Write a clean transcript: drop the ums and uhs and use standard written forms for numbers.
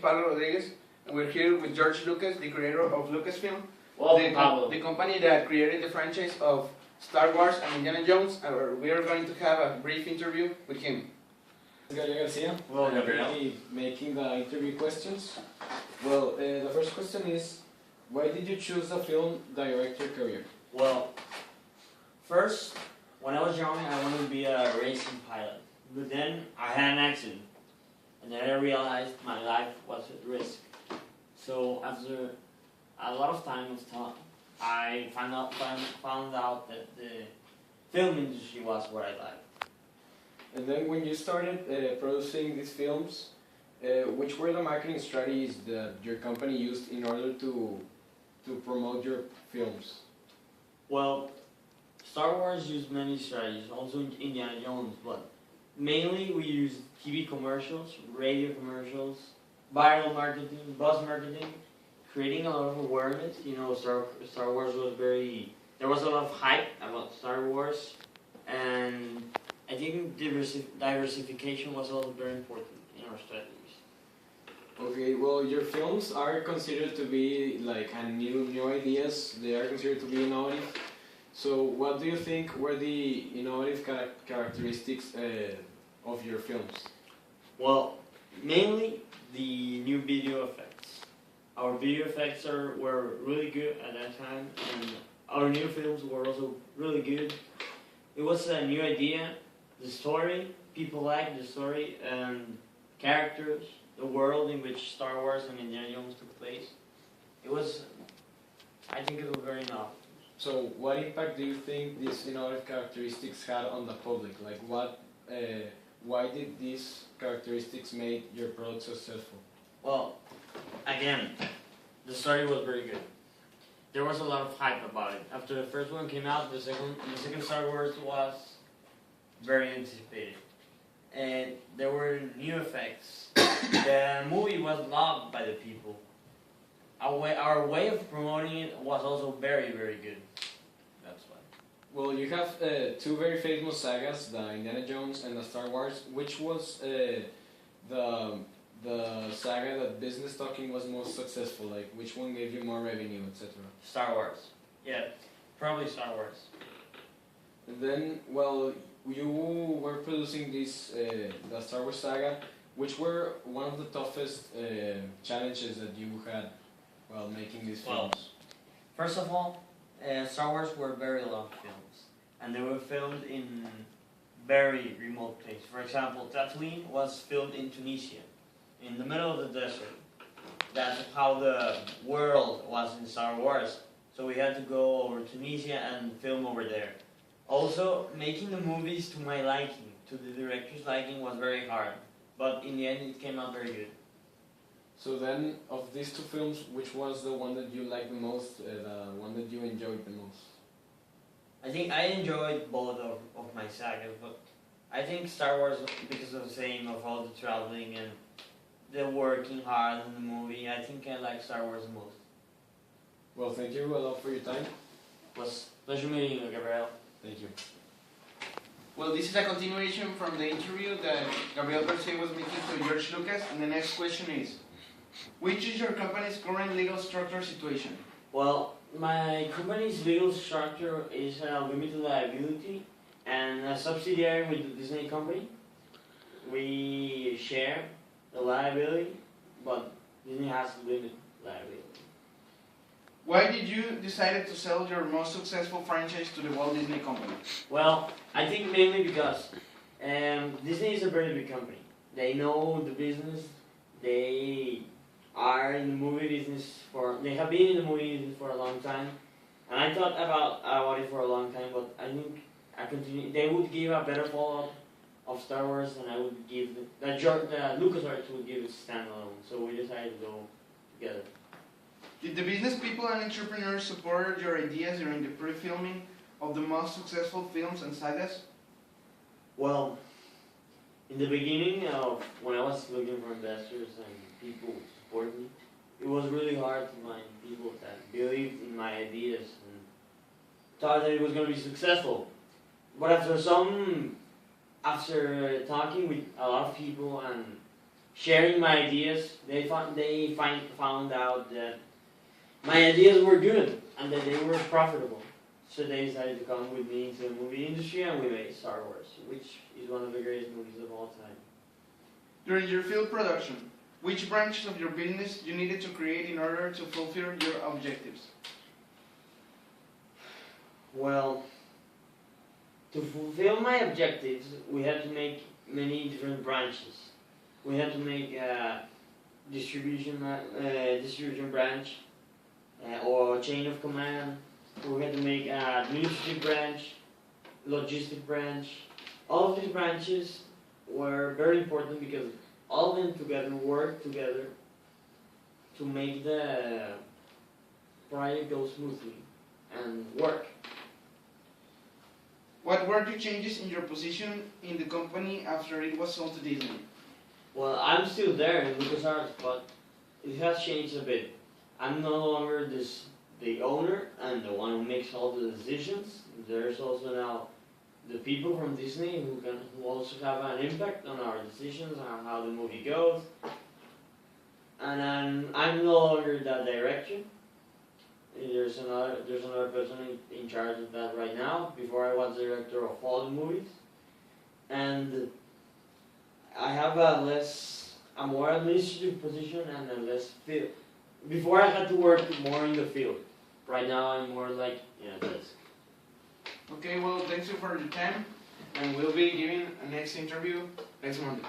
Pablo Rodriguez, and we're here with George Lucas, the creator of Lucasfilm, Welcome, Pablo. the company that created the franchise of Star Wars and Indiana Jones. We are going to have a brief interview with him. Gabriel Garcia. Well, Gabriel. I'll be making the interview questions. Well, the first question is, why did you choose the film director career? Well, first, when I was young, I wanted to be a racing pilot. But then I had an accident. And then I realized my life was at risk. So after a lot of time of thought, I found out that the film industry was what I liked. And then when you started producing these films, which were the marketing strategies that your company used in order to promote your films? Well, Star Wars used many strategies, also Indiana Jones, but mainly we used TV commercials, radio commercials, viral marketing, buzz marketing, creating a lot of awareness. You know, Star Wars was there was a lot of hype about Star Wars, and I think diversification was also very important in our strategies. Okay, well, your films are considered to be like new ideas. They are considered to be innovative. So, what do you think were the innovative characteristics of your films? Well, mainly the new video effects. Our video effects were really good at that time, and our new films were also really good. It was a new idea, the story, people liked the story, and characters, the world in which Star Wars and Indiana Jones took place. I think it was very novel. So, what impact do you think these innovative characteristics had on the public? Like, why did these characteristics make your product successful? Well, again, the story was very good. There was a lot of hype about it. After the first one came out, the second Star Wars was very anticipated. And there were new effects. The movie was loved by the people. Our way of promoting it was also very, very good. That's why. Well, you have two very famous sagas, the Indiana Jones and the Star Wars. Which was the saga that business talking was most successful? Like, which one gave you more revenue, etc.? Star Wars. Yeah, probably Star Wars. And then, well, you were producing this the Star Wars saga. Which were one of the toughest challenges that you had while making these films? Well, first of all, Star Wars were very long films, and they were filmed in very remote places. For example, Tatooine was filmed in Tunisia, in the middle of the desert. That's how the world was in Star Wars. So we had to go over Tunisia and film over there. Also, making the movies to my liking, to the director's liking, was very hard. But in the end, it came out very good. So then, of these two films, which was the one that you liked the most, the one that you enjoyed the most? I think I enjoyed both of my sagas, but I think Star Wars, because of the same of all the traveling and the working hard in the movie, I think I like Star Wars the most. Well, thank you a lot for your time. It was a pleasure meeting you, Gabriel. Thank you. Well, this is a continuation from the interview that Gabriel Garcia was making to George Lucas, and the next question is, which is your company's current legal structure situation? Well, my company's legal structure is a limited liability and a subsidiary with the Disney company. We share the liability, but Disney has limited liability. Why did you decide to sell your most successful franchise to the Walt Disney Company? Well, I think mainly because Disney is a very big company. They know the business. They are in the movie business they have been in the movie business for a long time. And I thought about it for a long time, but I think they would give a better follow-up of Star Wars than I would give, that LucasArts would give it standalone. So we decided to go together. Did the business people and entrepreneurs support your ideas during the pre-filming of the most successful films and sagas? Well, in the beginning of when I was looking for investors and people who support me, it was really hard to find people that believed in my ideas and thought that it was going to be successful. But after talking with a lot of people and sharing my ideas. They found out that my ideas were good and that they were profitable. So they decided to come with me into the movie industry, and we made Star Wars, which is one of the greatest movies of all time. During your film production, which branches of your business you needed to create in order to fulfill your objectives? Well, to fulfill my objectives, we had to make many different branches. We had to make a distribution branch, or chain of command. We had to make an administrative branch, logistic branch. All of these branches were very important because all of them together work together to make the project go smoothly and work. What were the changes in your position in the company after it was sold to Disney? Well, I'm still there in LucasArts, but it has changed a bit. I'm no longer the owner and the one who makes all the decisions. There's also now the people from Disney who also have an impact on our decisions, on how the movie goes. And I'm no longer that director. There's another person in charge of that right now. Before I was director of all the movies, and I have a more administrative position and a less field. Before I had to work more in the field. Right now I'm more like this. Okay, well, thanks you for your time, and we'll be giving a next interview next Monday.